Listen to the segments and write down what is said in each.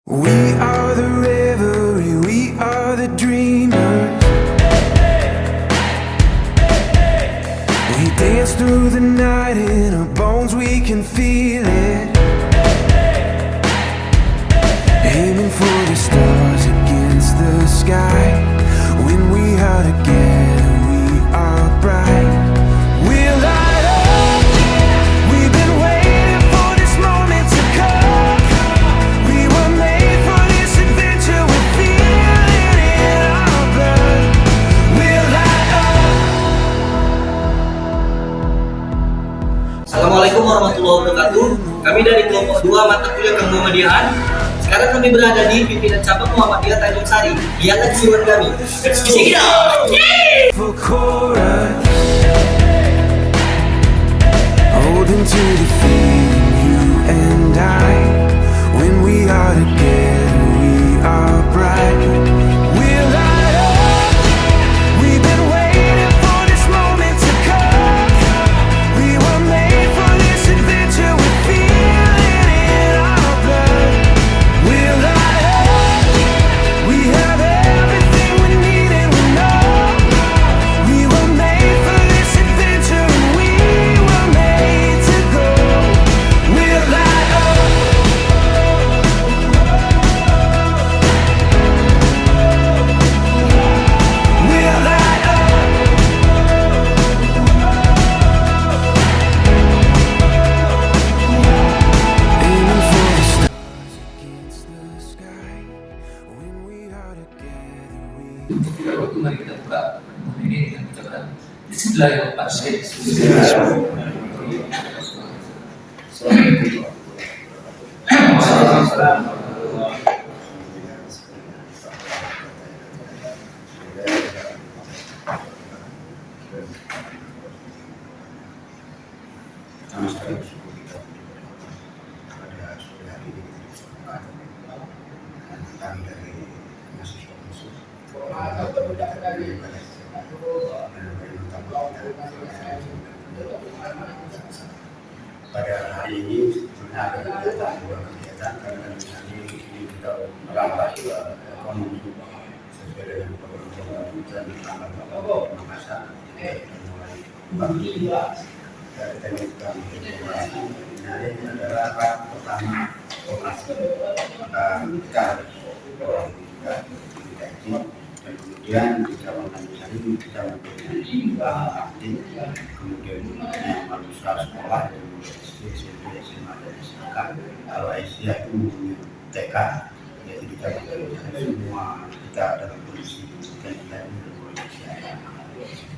We are the revelry, we are the dreamers. We dance through the night, in our bones we can feel it. Aiming for the stars against the sky. When we are together, we are bright. We'll light up. We've been waiting for this moment to come. We were made for this adventure. We feel it in our blood. We'll light up. Assalamualaikum warahmatullahi wabarakatuh. Kami dari kelompok 2 mata kuliah Kemuhammadiyaan. Sekarang kami berada di pimpinan cabang Muhammadiyah Tanjung Sari. Lihatlah keseruan kami. Let's check it out. For chorus, holding to the feeling, you and I. When we are together, we are bright. We'll light up. We've been waiting for this moment to come. We were made for this adventure. We feel it in our blood. We'll light up. We have everything we need and we know we were made for this adventure and we were made to go. We'll light up. We'll light up. Aiming for the stars against the sky. When we are together, we Waktu mari kita buka ini dengan ucapan Bismillahirrahmanirrahim. Sama sekali bersyukur kita pada sore hari ini kita kesempatan dan kami dari mahasiswa musuh pendidikan dari Balai pada hari ini sebenarnya ada kegiatan dua kegiatan karena misalnya ini kita merambah ke ekonomi sesuai dengan program dan merambah ke Makassar kita mulai bagi dari teknik kami ini adalah rapat pertama operasi kita dan kemudian di cabang Tanjung kita memberikan aktif kemudian manusia sekolah dan SD, SMP, SMA dan SMK. Kalau Asia itu mempunyai TK, yaitu di cabang Tanjung semua kita dalam kondisi dan kita ini berboleh siap.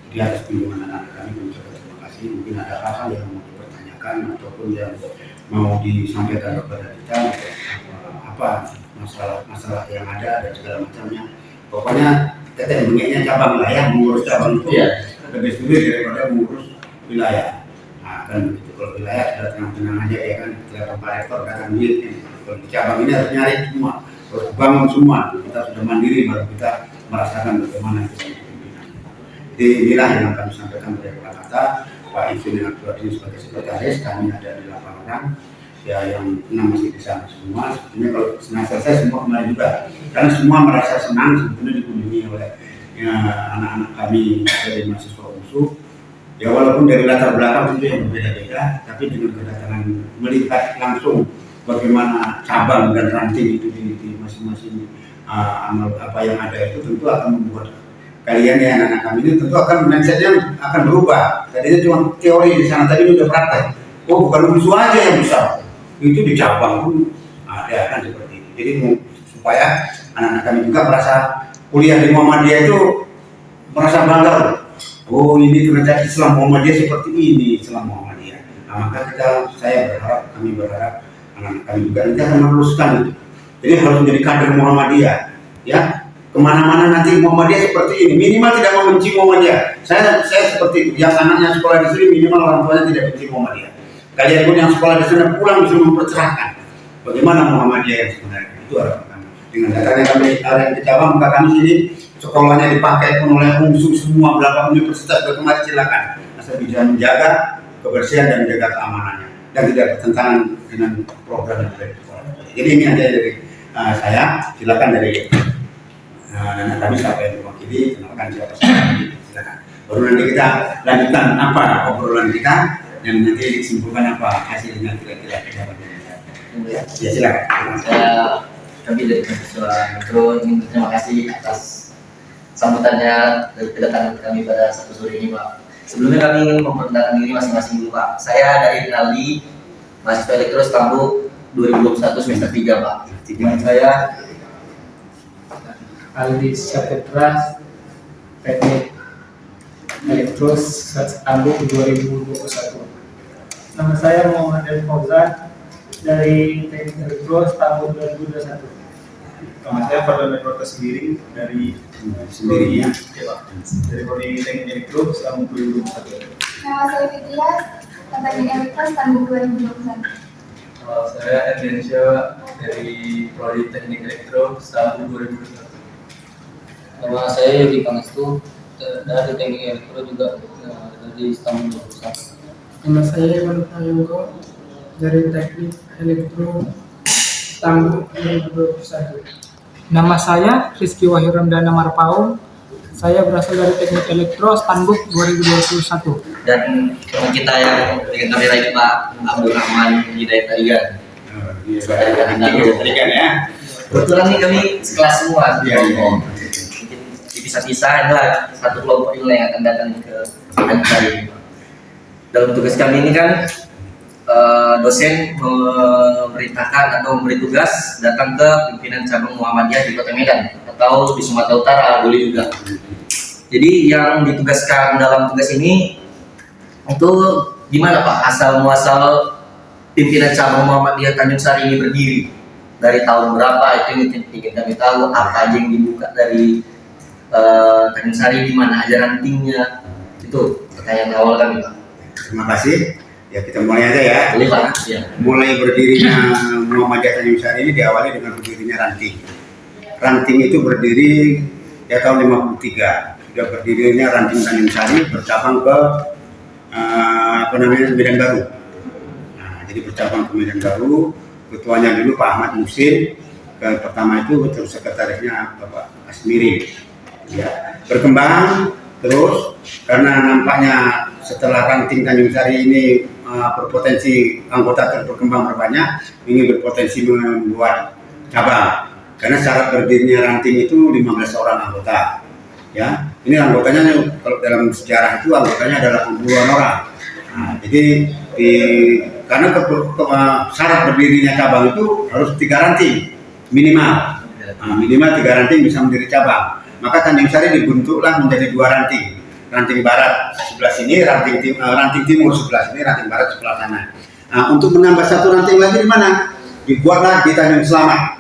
Jadi atas kunjungan anak-anak kami mengucapkan terima kasih. Mungkin ada hal-hal yang mau dipertanyakan ataupun yang mau disampaikan kepada kita apa masalah yang ada dan segala macamnya. Pokoknya teteh bengeknya cabang lah ya, mengurus cabang itu ya lebih sulit daripada mengurus wilayah. Nah kan begitu, kalau wilayah sudah tenang-tenang aja ya kan, kelihatan Pak Rektor datang duit. Kalau di cabang ini harus nyari semua, harus bangun semua. Kita sudah mandiri baru kita merasakan bagaimana kita berpimpinan. Jadi inilah yang akan disampaikan oleh kata Pak Izin dengan Abdul sebagai sekretaris. Kami ada 8 orang. Ya yang 6 masih di sana semua. Sebetulnya kalau senang selesai semua kembali juga, karena semua merasa senang sebetulnya dikunjungi oleh anak-anak kami dari mahasiswa musuh. Ya walaupun dari latar belakang tentu yang berbeda-beda, tapi dengan kedatangan melihat langsung bagaimana cabang dan ranting itu di masing-masing apa yang ada itu tentu akan membuat kalian ya anak-anak kami ini tentu akan mindsetnya akan berubah. Tadinya cuma teori di sana, tadi udah praktek. Oh bukan musuh aja yang besar, itu di cabang pun ada kan seperti itu. Jadi supaya anak-anak kami juga merasa kuliah di Muhammadiyah itu merasa bangga. Oh ini ternyata Islam Muhammadiyah seperti ini, Islam Muhammadiyah. Nah maka kami berharap anak-anak kami juga nanti akan meneruskan itu. Jadi harus menjadi kader Muhammadiyah, ya. Kemana-mana nanti Muhammadiyah seperti ini, minimal tidak membenci Muhammadiyah. Saya seperti itu, yang anaknya sekolah di sini minimal orang tuanya tidak benci Muhammadiyah. Kalian pun yang sekolah di sana pulang bisa mempercerahkan bagaimana Muhammadiyah yang sebenarnya. Itu harapan kami. Dengan datangnya kami yang ke cabang, maka kami sini sekolahnya dipakai pun oleh musuh semua berapa universitas berkemari silakan. Asal bisa menjaga kebersihan dan menjaga keamanannya dan tidak bertentangan dengan program yang ada di sekolah. Jadi ini aja dari saya silakan dari anak kami siapa yang mewakili, kenalkan siapa silakan. Baru nanti kita lanjutkan apa obrolan kita dan nanti disimpulkan apa hasilnya kira-kira. Ya silakan. Kami dari mahasiswa Metro ingin terima kasih atas sambutannya dari kedatangan kami pada Sabtu sore ini, Pak. Sebelumnya kami ingin memperkenalkan diri masing-masing dulu, Pak. Saya dari Aldi, mahasiswa Elektro Stambuk 2021 semester 3, Pak. Teman saya Aldi Saputra, Teknik Elektro Stambuk 2021. Nama saya Muhammad El Fauzan dari Teknik Elektro Stambuk 2021. Nama saya Fadlan Edward sendiri dari Sendirinya. dari Prodi Teknik Elektro Stambuk 2021. Nama saya Fitria, Teknik Elektro Stambuk 2021. Saya Erdiansyah dari Prodi Teknik Elektro Stambuk 2021. Nama saya Yudi Pangestu dari Teknik Elektro juga dari Stambuk 2021. Nama saya Iwan Prayongko dari Teknik Elektro Stambuk 2021. Nama saya Rizky Wahyu Ramdana Marpaung. Saya berasal dari Teknik Elektro Stambuk 2021. dan teman kita yang dengan kamera ini Pak Abdul Rahman Hidayat Tarigan. Tarikan ya. Kebetulan nih kami sekelas semua. Iya, iya. Dipisah-pisah adalah satu kelompok ini yang akan datang ke Anjali. Dalam tugas kami ini kan dosen memerintahkan atau memberi tugas datang ke pimpinan cabang Muhammadiyah di Kota Medan atau di Sumatera Utara boleh juga. Jadi yang ditugaskan dalam tugas ini itu gimana Pak asal muasal pimpinan cabang Muhammadiyah Tanjung Sari ini berdiri, dari tahun berapa itu ingin kami tahu, apa aja yang dibuka dari Tanjung Sari, di mana aja rantingnya, itu pertanyaan awal kami Pak. Terima kasih. Ya kita mulai aja ya. Boleh Pak? Ya. Mulai berdirinya Muhammadiyah Tanjung Sari ini diawali dengan berdirinya ranting. Ranting itu berdiri ya tahun 53. Sudah berdirinya ranting Tanjung Sari bercabang ke Medan Baru. Nah, jadi bercabang ke Medan Baru. Ketuanya dulu Pak Ahmad Musin. Dan pertama itu terus sekretarisnya Bapak Asmirin. Ya, berkembang terus karena nampaknya setelah ranting Tanjung Sari ini berpotensi anggota berkembang berbanyak, ingin berpotensi membuat cabang. Karena syarat berdirinya ranting itu 15 orang anggota. Ya, ini anggotanya kalau dalam sejarah itu anggotanya adalah puluhan orang. Nah, jadi karena syarat berdirinya cabang itu harus 3 ranting minimal. Nah, minimal 3 ranting bisa menjadi cabang. Maka Tanjung Sari dibentuklah menjadi 2 ranting. Ranting barat sebelah sini, ranting timur sebelah sini, ranting barat sebelah sana. Nah, untuk menambah 1 ranting lagi di mana? Dibuatlah di Tanjung Selamat,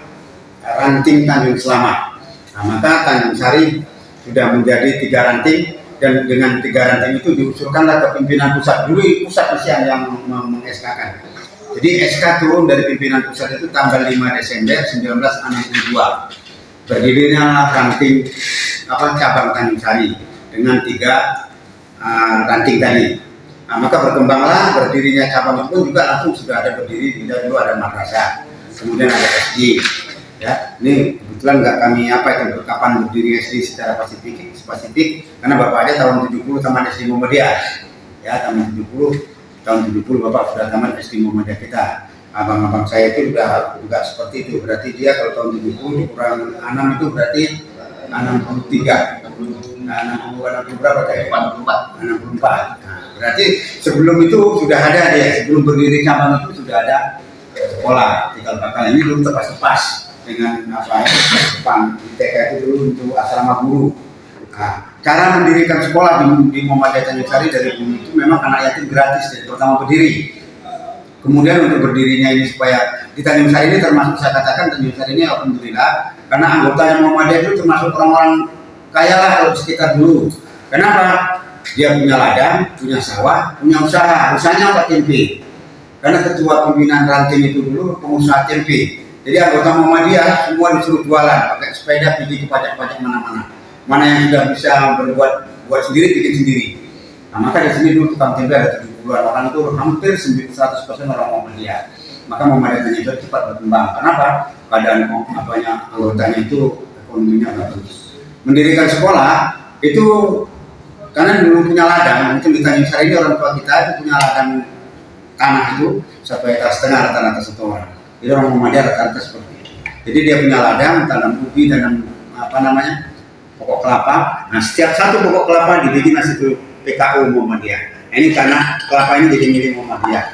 ranting Tanjung Selamat. Nah, maka Tanjung Sari sudah menjadi 3 ranting dan dengan 3 ranting itu diusulkanlah ke pimpinan pusat. Dulu pusat yang meng-SK-kan. Jadi SK turun dari pimpinan pusat itu tanggal 5 Desember 1962. Berdirinya ranting cabang Tanjung Sari dengan 3 ranting tadi. Nah, maka berkembanglah berdirinya cabang itu pun juga langsung sudah ada berdiri, dulu ada madrasah, kemudian ada SD. Ya, ini kebetulan nggak kami itu kapan berdiri SD secara spesifik karena bapaknya tahun 70 taman SD Muhammadiyah. Ya, tahun 70 bapak sudah taman SD Muhammadiyah kita. Abang-abang saya itu juga seperti itu. Berarti dia kalau tahun 70 kurang 6 itu berarti 63. Nah, 60 berapa kayak? 64. Nah, berarti sebelum itu sudah ada dia, sebelum berdiri cabang itu sudah ada sekolah. Tinggal bakal ini belum tepas-tepas dengan depan TK itu dulu untuk asrama guru. Nah, cara mendirikan sekolah di Muhammadiyah Tanjung Sari dari dulu itu memang anak yatim gratis dari pertama berdiri. Kemudian untuk berdirinya ini supaya di Tanjung Sari ini termasuk saya katakan Tanjung Sari ini alhamdulillah karena anggotanya Muhammadiyah itu termasuk orang-orang kaya lah kalau sekitar dulu. Kenapa? Dia punya ladang, punya sawah, punya usaha. Usahanya apa? Tempe. Karena ketua pimpinan ranting itu dulu pengusaha tempe. Jadi anggota Muhammadiyah semua disuruh jualan, pakai sepeda pergi ke pajak-pajak mana-mana. Mana yang sudah bisa buat sendiri, bikin sendiri. Nah, maka di sini dulu tukang tempe ada 70-an orang itu hampir 100% orang Muhammadiyah. maka Muhammadiyah itu cepat berkembang. Kenapa? Keadaan anggotanya itu ekonominya bagus. Mendirikan sekolah itu karena dulu punya ladang, itu di Tanjung Sari ini orang tua kita itu punya ladang tanah itu 1,5 hektar rata-rata satu orang. Jadi orang Muhammadiyah rata-rata seperti itu. Jadi dia punya ladang, tanam ubi, tanam pokok kelapa. Nah, setiap satu pokok kelapa dibikin situ PKU Muhammadiyah. Nah, ini karena kelapa ini jadi milik Muhammadiyah.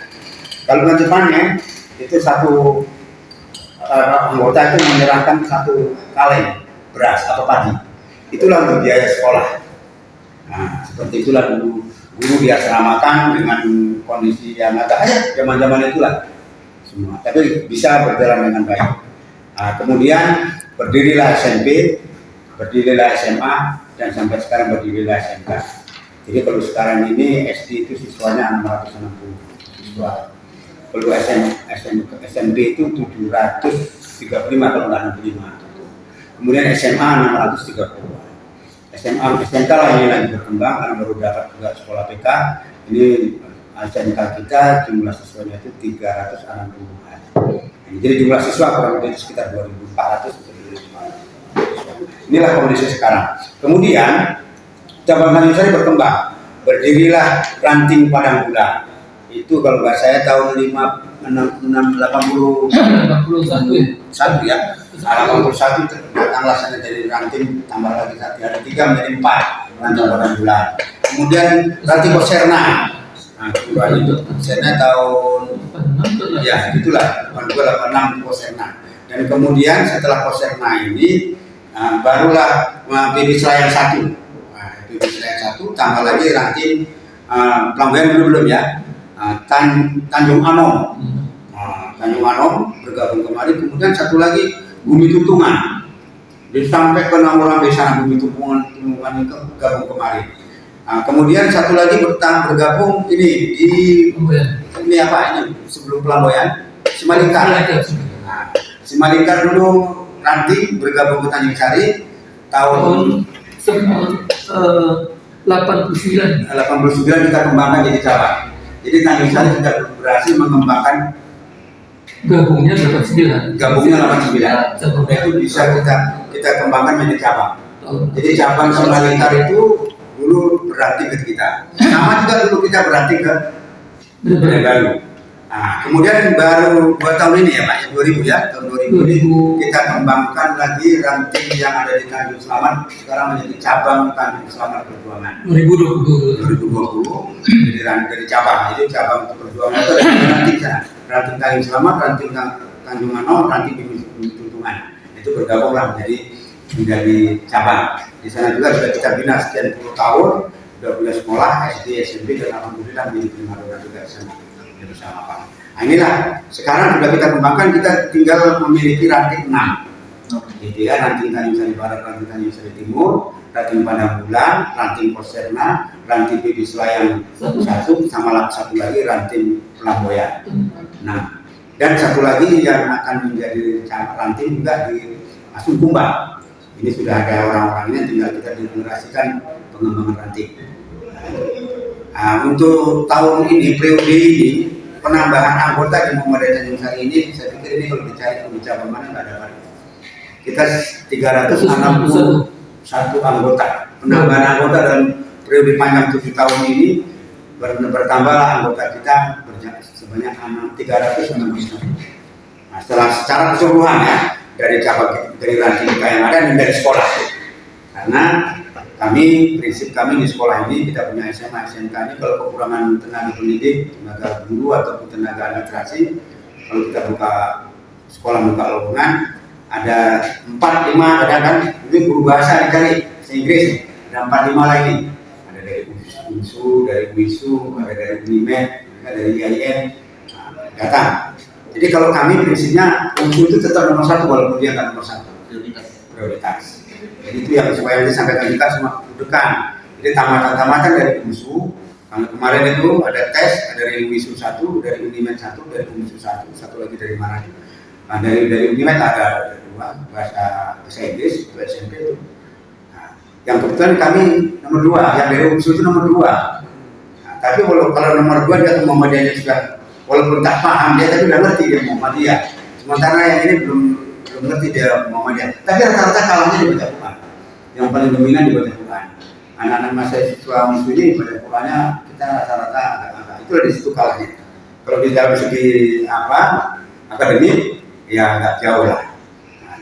Kalau nanti panen itu satu anggota itu menyerahkan 1 kaleng beras atau padi. Itulah untuk biaya sekolah. Nah, seperti itulah dulu guru diasramakan dengan kondisi yang agak zaman-zaman itulah semua. Tapi bisa berjalan dengan baik. Nah, kemudian berdirilah SMP, berdirilah SMA, dan sampai sekarang berdirilah SMK. Jadi kalau sekarang ini SD itu siswanya 660 siswa. Kalau SMP itu 735 kalau nggak 65. Kemudian SMA 630. SMK lah ini lagi berkembang karena baru dapat juga sekolah PK. Ini SMK kita jumlah siswanya itu 360-an. Jadi jumlah siswa kurang lebih sekitar 2.400. Inilah kondisi sekarang. Kemudian cabang Tanjung Sari berkembang. Berdirilah ranting Padang Bulan. Itu kalau nggak saya tahun 81 ya. 81 datanglah saya dari ranting, tambah lagi ada 3 menjadi 4 ranting Padang Bulan. Kemudian ranting Poserna. Nah, itu Poserna tahun ya itulah 82, 86 Poserna. Dan kemudian setelah Poserna ini barulah PB Selayang 1. Nah, PB Selayang 1 tambah lagi ranting Pelambayan belum ya. Tanjung Anom. Tanjung Anom bergabung kemarin. Kemudian satu lagi Bumi Tutungan. Sampai ke nomor di sana Bumi Tutungan itu gabung kemarin. Kemudian satu lagi bergabung ini apa ini sebelum Pelambayan Simalingkar. Simalingkar dulu nanti bergabung ke Tanjung Sari tahun 89 kita kembangkan jadi cabang. Jadi Tanjung Sari sudah berhasil mengembangkan Gabungnya 89. Itu bisa kita kembangkan menjadi cabang. Jadi cabang Simalingkar itu dulu berarti ke kita. Sama juga dulu kita berarti ke Baru. Nah, kemudian baru 2 tahun ini ya Pak, 2000 ya, tahun 2000 ini kita kembangkan lagi ranting yang ada di Tanjung Selamat sekarang menjadi cabang Tanjung Selamat Perjuangan. 2020 jadi dari cabang, jadi cabang Perjuangan itu ada ranting sana, ranting Tanjung Selamat, ranting Tanjung Anom, ranting Bumi Tutungan. Itu bergabunglah menjadi cabang. Di sana juga sudah kita bina sekian puluh tahun, sudah punya sekolah SD, SMP, dan alhamdulillah menjadi primadona juga sama. Bersama Pak. Nah, inilah sekarang sudah kita kembangkan, kita tinggal memiliki ranting 6. Gitu ya, ranting Tanjung Sari Barat, ranting Tanjung Sari Timur, ranting Padang Bulan, ranting Poserna, ranting PB Selayang 1, sama satu lagi ranting Pelambayan. Nah, dan satu lagi yang akan menjadi ranting juga di Asung Kumbang. Ini sudah ada orang-orangnya, tinggal kita digenerasikan pengembangan ranting. Nah, untuk tahun ini, periode ini, penambahan anggota di Muhammadiyah Tanjung Sari ini, saya pikir ini kalau dicari di cabang mana nggak dapat. Kita 361 anggota. Penambahan anggota dalam periode panjang 7 tahun ini bertambahlah anggota kita sebanyak 361. Nah, secara keseluruhan ya, dari cabang dari ranting kita yang ada dan dari sekolah. Karena prinsip kami di sekolah ini kita punya SMA, SMK ini kalau kekurangan tenaga pendidik, tenaga guru ataupun tenaga administrasi, kalau kita buka sekolah buka lowongan ada 4-5 ada kan, itu guru bahasa dicari bahasa Inggris ada 4-5 lagi, ada dari UNSU, dari WISU, ada dari UNIMED, ada dari IAIN, datang. Jadi kalau kami prinsipnya UNSU itu tetap nomor 1 walaupun dia nggak nomor 1, prioritas. Jadi itu yang supaya disampaikan kita semua dudukan. Jadi tamatan-tamatan dari UNSU. Kemarin itu ada tes, ada dari WISU 1, dari UNIMED 1, dari UNSU 1, satu lagi dari mana? Nah, dari UNIMED ada 2 bahasa Inggris, itu SMP itu. Nah, yang kebetulan kami nomor 2, yang dari UNSU itu nomor 2. Nah, tapi kalau nomor 2 dia Muhammadiyahnya sudah walaupun tak paham dia tapi udah ngerti dia Muhammadiyah. Sementara yang ini belum ngerti dia Muhammadiyah. Tapi rata-rata kalahnya di baca Quran. Yang paling dominan di baca Quran. Anak-anak mahasiswa muslim ini baca Qurannya kita rata-rata agak itu di situ kalahnya. Kalau di dalam segi akademik ya agak jauh lah.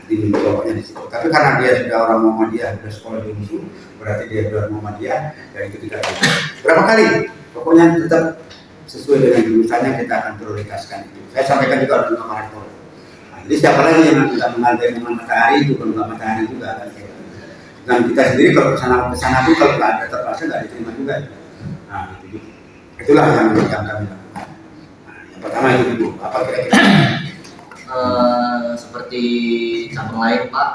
Di pokoknya di situ. Tapi karena dia sudah orang Muhammadiyah, sudah sekolah di musuh, berarti dia sudah Muhammadiyah dari ketika itu. Berapa kali? Pokoknya tetap sesuai dengan jurusannya kita akan prioritaskan itu. Saya sampaikan juga untuk Pak Rektor. Nah, jadi siapa lagi yang tidak mengalir dengan matahari itu, kalau nggak matahari juga kan. Dan kita sendiri kalau kesana pun kalau nggak ada terpaksa nggak diterima juga. Nah, itulah yang kami lakukan. Nah, yang pertama itu dulu. Apa kira-kira? Seperti cabang lain Pak,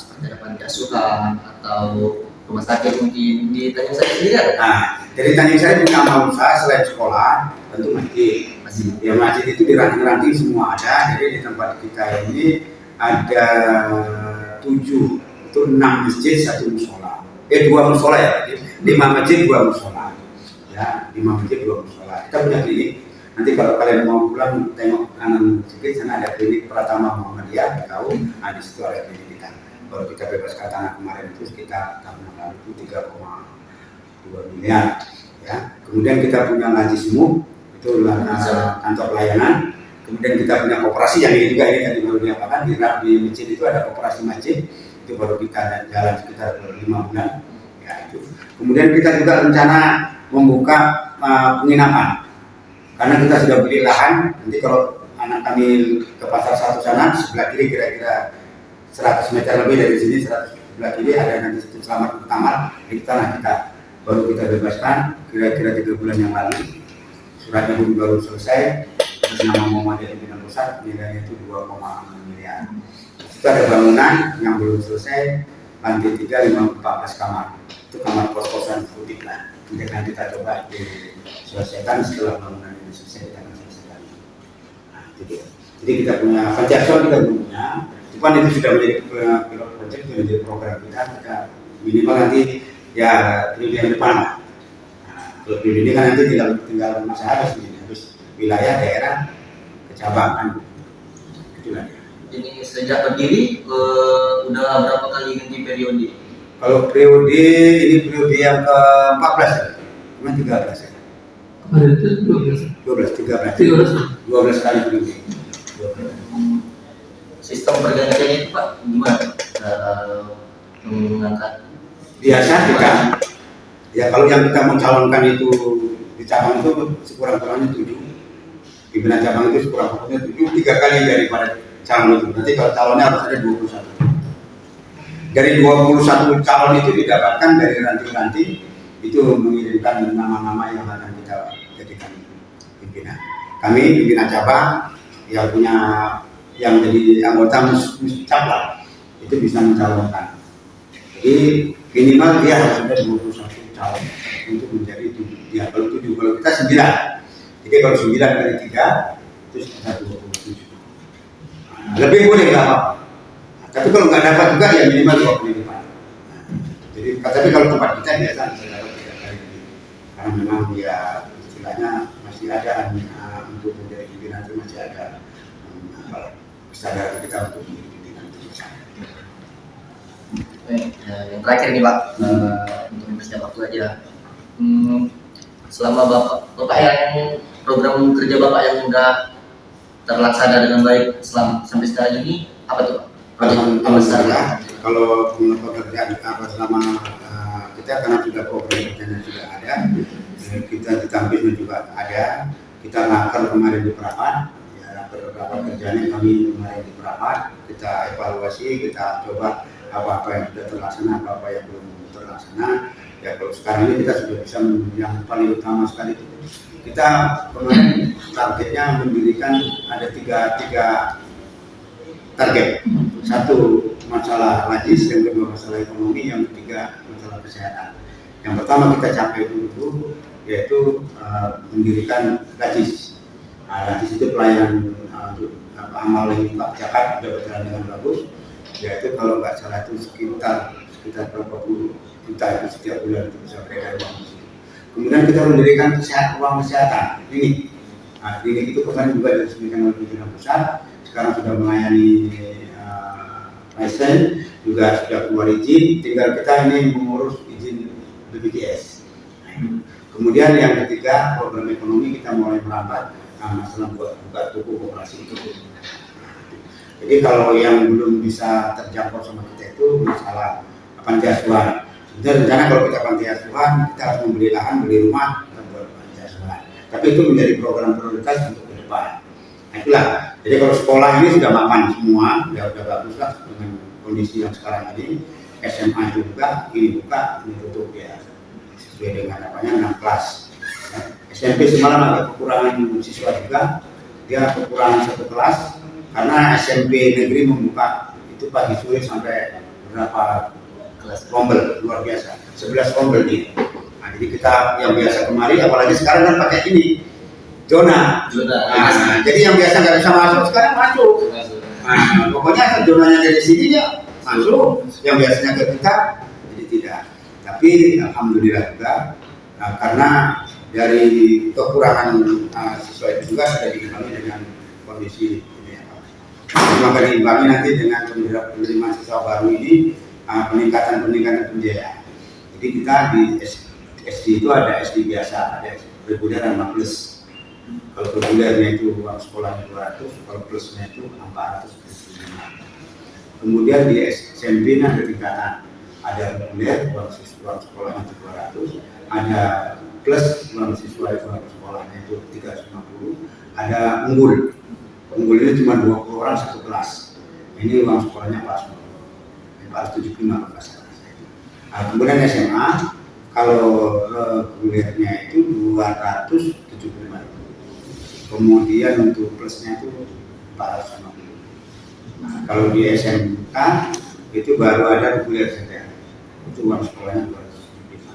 seperti ada panti asuhan atau rumah sakit mungkin di Tanjung Sari sendiri ada? Nah, dari Tanjung Sari punya amal usaha selain sekolah, tentu masjid. Ya masjid itu di ranting-ranting semua ada. Jadi di tempat kita ini ada 6 masjid, 1 musola. 2 musola ya, 5 masjid, 2 musola. Ya, 5 masjid, 2 musola. Kita punya klinik. Nanti kalau kalian mau pulang tengok kanan sedikit, sana ada klinik Pratama Muhammadiyah, tahu? Nah, di situ ada klinik kita. Baru kita bebaskan tanah kemarin itu sekitar tahun lalu 3,2 miliar. Ya. Kemudian kita punya Najismu, itu kantor pelayanan. Kemudian kita punya koperasi yang ini juga ini tadi baru diapakan di masjid itu ada koperasi masjid, itu baru kita jalan sekitar 5 bulan. Ya, itu. Kemudian kita juga rencana membuka penginapan. Karena kita sudah beli lahan, nanti kalau anak kami ke pasar 1 sana, sebelah kiri kira-kira 100 meter lebih dari sini, 100 sebelah kiri ada nanti situ Selamat Utama, di tanah kita baru kita bebaskan, kira-kira 3 bulan yang lalu. Suratnya pun baru selesai, terus nama Muhammadiyah Pimpinan Pusat, nilainya itu 2,6 miliar. Itu ada bangunan yang belum selesai, lantai 3, 14 kamar. Itu kamar kos-kosan butik lah. Nanti kita coba diselesaikan setelah bangunan ini selesai kita akan selesaikan. Nah, jadi kita punya Fajarson kita punya, cuman itu sudah menjadi pilot project, menjadi program kita minimal nanti ya triliun depan lah. Nah, kalau triliun ini kan nanti tinggal masa habis wilayah daerah kecamatan itulah. Ini sejak berdiri udah berapa kali ganti periode? Kalau periode ini periode yang ke-14 ya? Cuma 13 ya? Kemarin itu 12 kali periode. Sistem pergantian itu Pak gimana? Mengangkat Biasa kita, ya kalau yang kita mencalonkan itu di cabang itu sekurang-kurangnya 7. Pimpinan cabang itu sekurang-kurangnya 7, 3 kali daripada calon itu. Nanti kalau calonnya harus ada 21. Dari 21 calon itu didapatkan dari ranting-ranting itu mengirimkan nama-nama yang akan kita jadikan pimpinan. Kami pimpinan cabang yang punya yang jadi anggota muscaplah itu bisa mencalonkan. Jadi minimal dia harus ada 21 calon untuk menjadi 7. Ya kalau 7, kalau kita 9. Jadi kalau 9 kali 3 itu sekitar 27. Nah, lebih boleh nggak apa-apa. Tapi kalau nggak dapat juga ya minimal 25. Jadi tapi kalau tempat kita biasa bisa dapat 3 kali lebih. Karena memang ya istilahnya masih ada untuk menjadi pimpinan itu masih ada kesadaran kita untuk menjadi pimpinan itu. Yang terakhir nih Pak, untuk mempersiapkan waktu aja. Selama Bapak yang program kerja Bapak yang udah terlaksana dengan baik sampai sekarang ini apa tuh Pak? Alhamdulillah, kalau pekerjaan selama kita karena sudah program kerjanya sudah ada, kita di Tampilnya juga ada, kita nakar kemarin di Perapat, ya beberapa kerjanya kami kemarin di Perapat, kita evaluasi, kita coba apa-apa yang sudah terlaksana, apa-apa yang belum terlaksana. Ya kalau sekarang ini kita sudah bisa yang paling utama sekali itu kita kemarin targetnya mendirikan ada tiga target. 1 masalah logis, yang kedua masalah ekonomi, yang ketiga masalah kesehatan. Yang pertama kita capai dulu yaitu mendirikan logis. Logis itu pelayanan amal yang Pak Jakarta sudah berjalan dengan bagus. Yaitu kalau nggak salah itu sekitar berapa puluh juta itu setiap bulan itu bisa beredar uang di situ. Kemudian kita mendirikan uang kesehatan ini Nah, klinik itu kemarin juga diresmikan oleh pimpinan pusat, sekarang sudah melayani license, juga sudah keluar izin, tinggal kita ini mengurus izin BPJS. Nah, kemudian yang ketiga, program ekonomi kita mulai merambat masalah buka toko koperasi itu. Jadi kalau yang belum bisa terjangkau sama kita itu masalah panti asuhan. Sebenarnya rencana kalau kita panti asuhan, kita harus membeli lahan, beli rumah, kita buat panti asuhan. Tapi itu menjadi program prioritas untuk ke depan. Nah, itulah. Jadi kalau sekolah ini sudah mapan semua, sudah bagus lah dengan kondisi yang sekarang ini. SMA juga, ini buka, ini tutup ya. Sesuai dengan apanya 6 kelas. SMP semalam ada kekurangan siswa juga, dia kekurangan 1 kelas karena SMP negeri membuka itu pagi sore sampai berapa kelas rombel luar biasa, 11 rombel nih. Nah, jadi kita yang biasa kemari, apalagi sekarang kan pakai ini zona. Nah, jadi yang biasa nggak bisa masuk sekarang masuk. Nah, pokoknya zonanya dari sini dia masuk, yang biasanya ke kita jadi tidak. Tapi alhamdulillah juga karena dari kekurangan siswa itu juga sudah diimbangi dengan kondisi ini. Maka diimbangi nanti dengan penerimaan siswa baru ini peningkatan pembiayaan. Jadi kita di SD itu ada SD biasa, ada reguler sama plus. Kalau regulernya itu uang sekolahnya 200, kalau plusnya itu 400. Kemudian di SMP ada tingkatan, ada reguler uang sekolahnya 200, ada plus uang siswa uang sekolahnya itu 350, ada unggul. Unggul ini cuma 20 orang satu kelas. Ini uang sekolahnya 475 pasal. Nah, kemudian SMA kalau regulernya itu 275. Kemudian untuk plusnya itu 450. Nah, kalau di SMK itu baru ada reguler saja. Itu uang sekolahnya 275.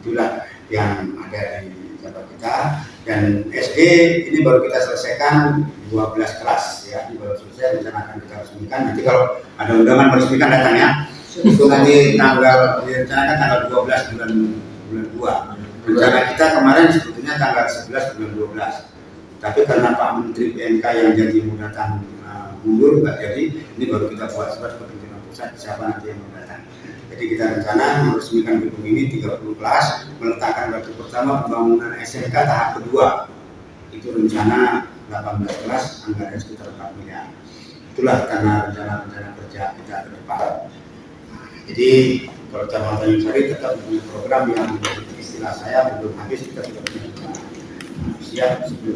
Itulah yang ada di Jawa kita, dan SD ini baru kita selesaikan 12 kelas ya, ini baru selesai, rencana akan kita resmikan. Nanti kalau ada undangan meresmikan datang ya. Itu nanti direncanakan tanggal 12 bulan 2. Rencana kita kemarin sebetulnya tanggal 11 bulan 12. Tapi karena Pak Menteri PMK yang janji mau datang mundur nggak jadi, ini baru kita buat surat ke pimpinan pusat siapa nanti yang mau datang. Jadi kita rencana meresmikan gedung ini 30 kelas, meletakkan batu pertama pembangunan SMK tahap kedua. Itu rencana 18 kelas, anggaran sekitar 4 miliar. Itulah karena rencana-rencana kerja kita ke depan. Jadi kalau Cabang Tanjung Sari tetap punya program yang istilah saya belum habis, kita sudah punya rencana.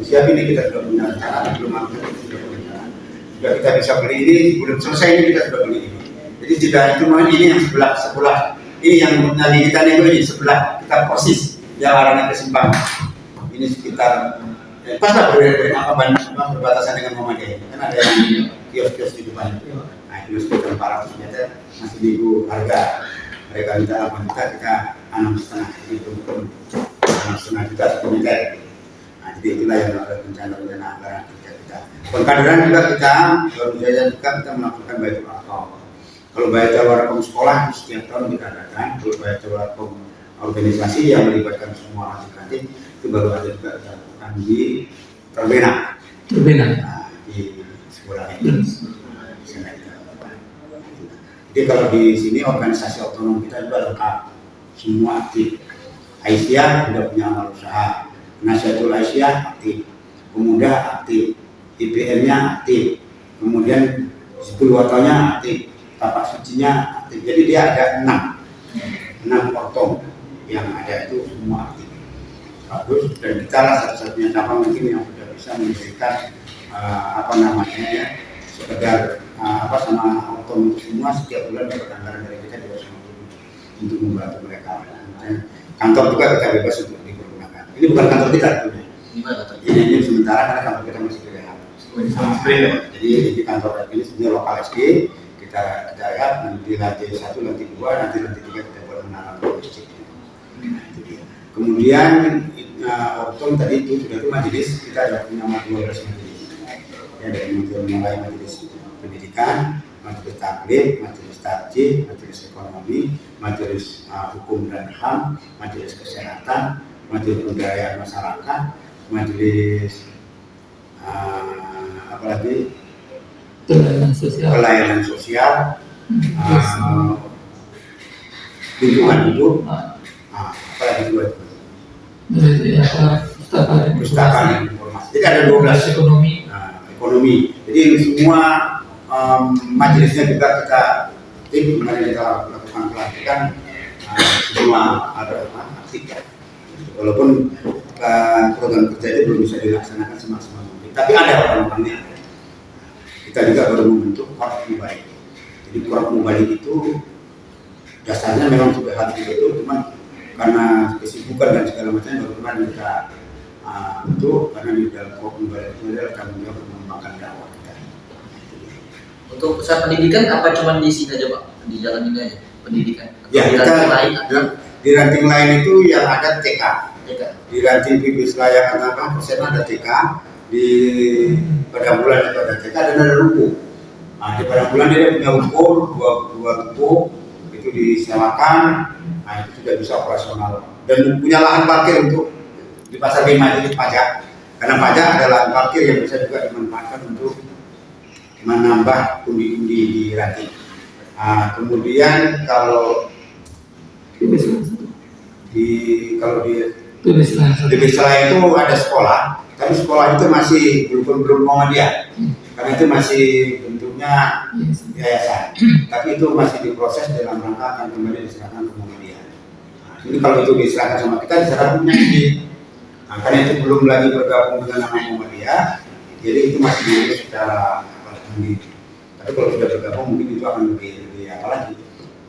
Siap ini kita sudah punya rencana, belum habis kita sudah punya rencana. Sudah kita bisa beli ini, belum selesai ini kita sudah beli ini. Jadi tidak cuma ini yang sebelah ini yang nanti kita nego ini sebelah kita persis yang arahnya ke Simpang. Ini sekitar pas lah berbatasan dengan Muhammadiyah. Kan ada yang kios-kios di depan. Nah, kios sekitar 400 meter masih nego harga. Mereka minta 8 juta, kita 6,5. Jadi pun 6,5 juta 1 meter. Nah, jadi itulah yang ada rencana anggaran kerja kita. Pengkaderan juga kita baru saja juga kita melakukan Baitul Aqab. Kalau Baitul Aqab sekolah itu setiap tahun kita adakan. Kalau Baitul Aqab organisasi yang melibatkan semua ranting-ranting itu baru ada juga kita lakukan di Terbena. Nah, di sekolah ini. Jadi kalau di sini organisasi otonom kita juga lengkap, semua aktif. Aisyah sudah punya amal usaha, Nasihatul Aisyah aktif, Pemuda aktif, IPM-nya aktif, kemudian Hizbul Wathannya aktif, Tapak Sucinya aktif. Jadi dia ada 6 ortom yang ada itu semua aktif. Bagus, dan kita lah satu-satunya cabang mungkin yang sudah bisa memberikan sekedar sama ortom itu semua setiap bulan dapat anggaran dari kita 250 untuk membantu mereka. Kantor juga kita bebas untuk digunakan. Ini bukan kantor kita, ini sementara karena kantor kita masih direhab. Jadi di kantor ini sebenarnya lokal SD kita lihat nanti lantai 1, lantai 2, nanti 3 kita buat menara masjid. Kemudian ortom tadi itu sudah itu majelis, kita ada punya 12 majelis. Ya, dari mulai majelis pendidikan, majelis taklim, majelis tarjih, majelis ekonomi, majelis hukum dan HAM, majelis kesehatan, majelis pemberdayaan masyarakat, majelis apalagi pelayanan sosial, lingkungan hidup, apalagi dua itu perpustakaan informasi. Jadi ada 12 ekonomi. Jadi semua majelisnya juga kita tim kemarin kita lakukan pelantikan, semua ada aktif ya. Walaupun program kerja itu belum bisa dilaksanakan semaksimal mungkin, tapi ada orang-orangnya. Kita juga baru membentuk korp mubalik. Jadi korp mubalik itu dasarnya memang sudah harus dibentuk, cuman karena kesibukan dan segala macamnya baru kemarin kita bentuk, karena di dalam korp mubalik itu adalah tanggung jawab mengembangkan dakwah kita. Untuk pusat pendidikan apa cuma di sini aja Pak? Di jalan ini aja pendidikan? Ya, di kita ranting lain atau? di ranting lain itu yang ada TK. Di ranting pipis layak apa persen ada TK, di pada bulan itu ada TK dan ada ruko. Nah, di pada bulan dia punya ruko, dua ruko itu disewakan, nah itu sudah bisa operasional dan punya lahan parkir untuk di pasar 5 itu pajak, karena pajak ada lahan parkir yang bisa juga dimanfaatkan untuk menambah pundi-pundi di ranting. Nah, kemudian kalau di lebih selain itu ada sekolah, tapi sekolah itu masih belum Muhammadiyah, karena itu masih bentuknya yayasan, tapi itu masih diproses dalam rangka akan kembali diserahkan ke Muhammadiyah. Nah, ini kalau itu diserahkan sama kita diserahkan punya izin. Nah, karena itu belum lagi bergabung dengan nama Muhammadiyah, jadi itu masih diurus secara sendiri. Tapi kalau sudah bergabung mungkin itu akan lebih apa lagi?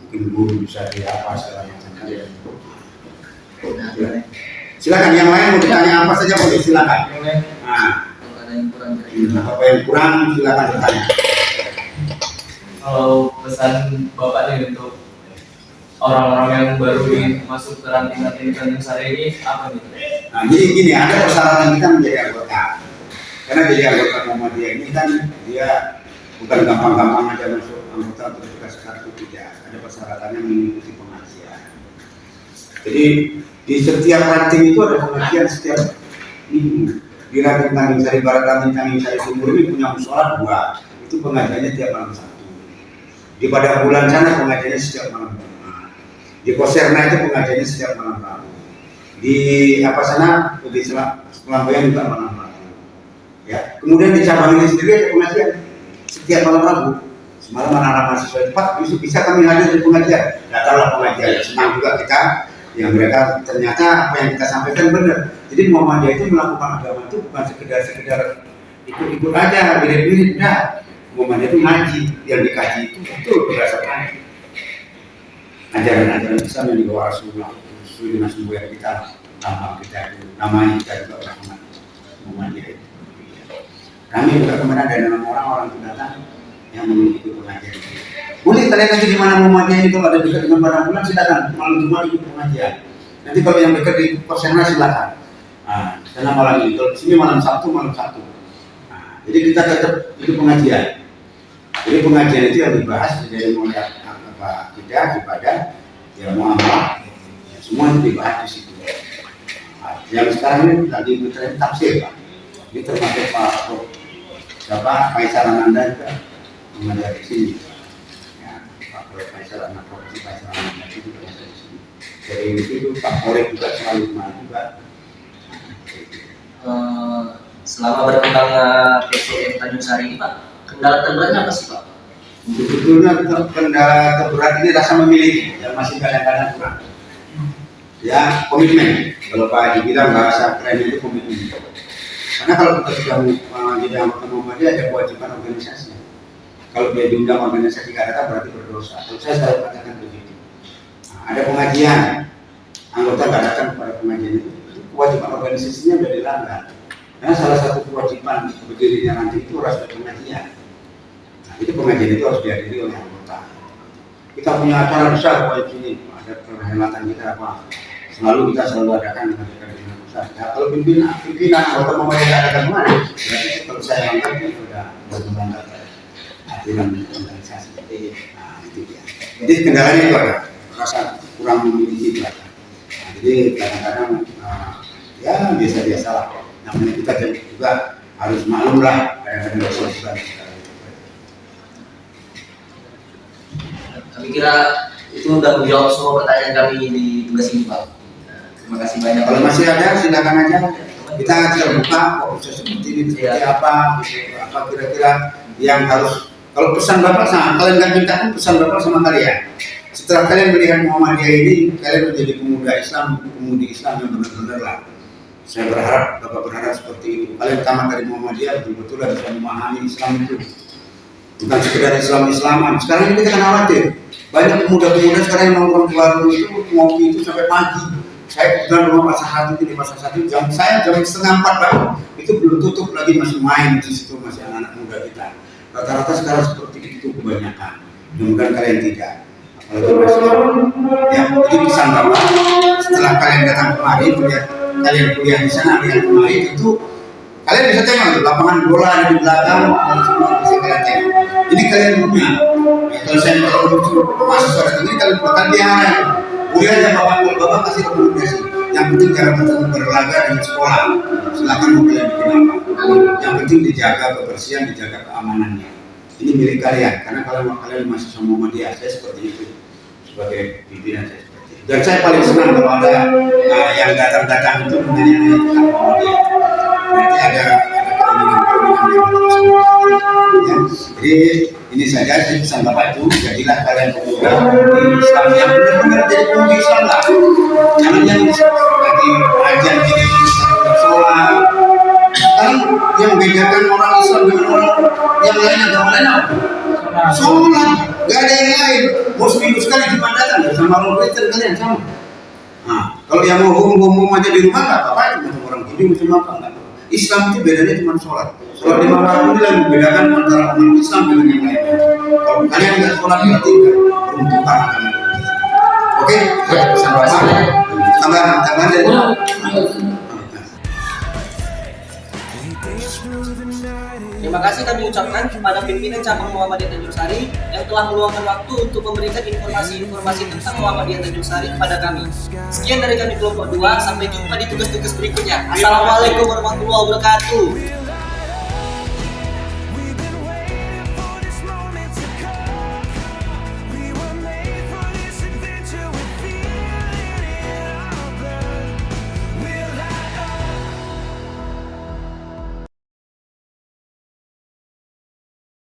Mungkin guru bisa di apa segala macam. Silakan yang lain mau ditanya apa saja boleh silakan. Nah, apa yang kurang silakan bertanya. Kalau pesan Bapak nih untuk orang-orang yang baru masuk ke ranting-ranting Tanjung Sari ini apa nih? Nah, jadi gini, ada persyaratan kita menjadi anggota. Karena jadi anggota Muhammadiyah ini kan dia bukan gampang-gampang aja masuk anggota untuk dikasih kartu, tidak. Ada persyaratannya mengikuti pengajian. Jadi di setiap ranting itu ada pengajian setiap minggu. Di ranting Tanjung Sari Barat, ranting Tanjung Sari Timur ini punya musola 2. Itu pengajiannya tiap malam Sabtu. Di pada bulan sana pengajiannya setiap malam Jumat. Di Koserna itu pengajiannya setiap malam Rabu. Di apa sana di Selambayan juga malam Rabu. Ya. Kemudian di cabang ini sendiri ada pengajian setiap malam Rabu. Semalam anak-anak mahasiswa Pak bisa kami hadir di pengajian. Datanglah pengajian. Senang juga kita yang mereka ternyata apa yang kita sampaikan benar. Jadi Muhammadiyah itu melakukan agama itu bukan sekedar ikut-ikut aja, mirip-mirip. Nah, Muhammadiyah itu ngaji, yang dikaji itu betul berdasarkan ajaran-ajaran Islam yang dibawa Rasulullah. Sesuai dengan sumber yang kita namanya kita juga orang Muhammadiyah itu. Kami juga kemarin ada 6 orang itu datang yang mengikuti pengajian itu. Boleh kalian nanti di mana Muhammadiyah ini kalau ada dekat dengan pada bulan silakan malam Jumat ikut pengajian. Nanti kalau yang dekat di Koserna silakan. Nah, karena malam ini kalau di sini malam Sabtu. Nah, jadi kita tetap itu pengajian. Jadi pengajian itu yang dibahas dari mulai apa kita ibadah, ya muamalah, ya, semua itu dibahas di situ. Nah, yang sekarang ini lagi bicara tafsir Pak. Ini termasuk Pak Faisal Ananda juga mengajar di sini. Faisal anak profesi Faisal Ananda itu juga ada di sini. Dari itu Pak Korek juga selalu kemana juga. Selama berkembangnya PCM Tanjung Sari ini Pak, kendala terberatnya apa sih Pak? Sebetulnya kendala terberat ini rasa memiliki yang masih kadang-kadang kurang. Ya komitmen. Kalau Pak Haji bilang bahasa keren itu komitmen. Karena kalau kita sudah jadi anggota Muhammadiyah ada kewajiban organisasi. Kalau dia diundang organisasi tidak datang berarti berdosa. Kalau saya selalu katakan begitu. Nah, ada pengajian, anggota tidak datang kepada pengajian itu kewajiban organisasinya sudah dilanggar. Karena salah satu kewajiban berdirinya nanti itu harus ada pengajian. Nah, itu pengajian itu harus dihadiri oleh anggota. Kita punya acara besar buat sini, ada perhelatan kita apa? Kita selalu adakan dengan besar. Ya, kalau pimpinan anggota Muhammadiyah adakan mana? Berarti kalau saya angkat itu sudah berkembang aturan organisasi. Nah, itu dia. Jadi kendalanya itu ada rasa kurang memiliki itu. Nah, jadi kadang-kadang ya biasa-biasa lah. namanya kita juga harus maklum lah kadang-kadang kesulitan sekarang. Kami kira itu udah menjawab semua pertanyaan kami di tugas ini, Pak. Terima kasih banyak. Kalau masih ada silakan aja, kita terbuka kok bisa seperti ini seperti apa gitu. Apa kira-kira yang harus, kalau pesan Bapak sama kalian kan minta pesan Bapak sama kalian. Setelah kalian melihat Muhammadiyah ini, kalian menjadi pemuda Islam, pemudi Islam yang benar-benar lah. Saya berharap, Bapak berharap seperti itu. Kalian tamat dari Muhammadiyah, betul-betul bisa memahami Islam itu. Bukan sekedar Islam-Islaman. Sekarang ini kita kan khawatir. Banyak pemuda-pemuda sekarang yang nongkrong di warung itu, ngopi itu sampai pagi. Saya kebetulan rumah pasar satu di pasar satu, jam 3:30 Bang. Itu belum tutup lagi, masih main di situ, masih anak-anak muda kita. Rata-rata sekarang seperti itu kebanyakan. Mudah-mudahan kalian tidak. Apalagi masih ya, jadi pesan Bapak, setelah kalian datang kemari, melihat kalian kuliah di sana, lihat kemari itu, kalian bisa tengok tuh, lapangan bola ada di belakang, semua bisa kalian tengok. Ini kalian punya. Ya, kalau saya mahasiswa datang ini kalian bakal biara. Kuliahnya Bapak kasih rekomendasi. Yang penting jangan berlaga dengan sekolah. Silakan mau kalian bikin apa. Yang penting dijaga kebersihan, dijaga keamanannya. Ini milik kalian, karena kalau kalian masih sama Muhammadiyah, saya seperti itu sebagai pimpinan saya seperti itu. Dan saya paling senang kalau ada yang datang-datang itu menanya tentang Muhammadiyah. Berarti ada keinginan yang bagus. Ya. Jadi ini saja saya pesan Bapak itu, jadilah kalian pemuda di Islam yang benar-benar jadi pemuda Islam lah. Jangan yang lagi ajar jadi sholat. Sekarang yang membedakan orang Islam dengan orang yang lain agama lain apa? Sholat, gak ada yang lain. Mau seminggu sekali cuma datang sama orang Kristen kalian sama. Nah, kalau yang mau ngomong aja di rumah nggak apa-apa, itu macam orang Hindu macam apa nggak apa. Islam itu bedanya cuma sholat. Sholat 5 waktu ini yang membedakan antara umat Islam dengan yang lainnya. Kalau kalian nggak sholat berarti peruntukan agama. Oke, pesan Bapak. Tambahan dari Terima kasih kami ucapkan kepada pimpinan cabang Muhammadiyah Tanjung Sari yang telah meluangkan waktu untuk memberikan informasi-informasi tentang Muhammadiyah Tanjung Sari kepada kami. Sekian dari kami kelompok 2, sampai jumpa di tugas-tugas berikutnya. Assalamualaikum warahmatullahi wabarakatuh.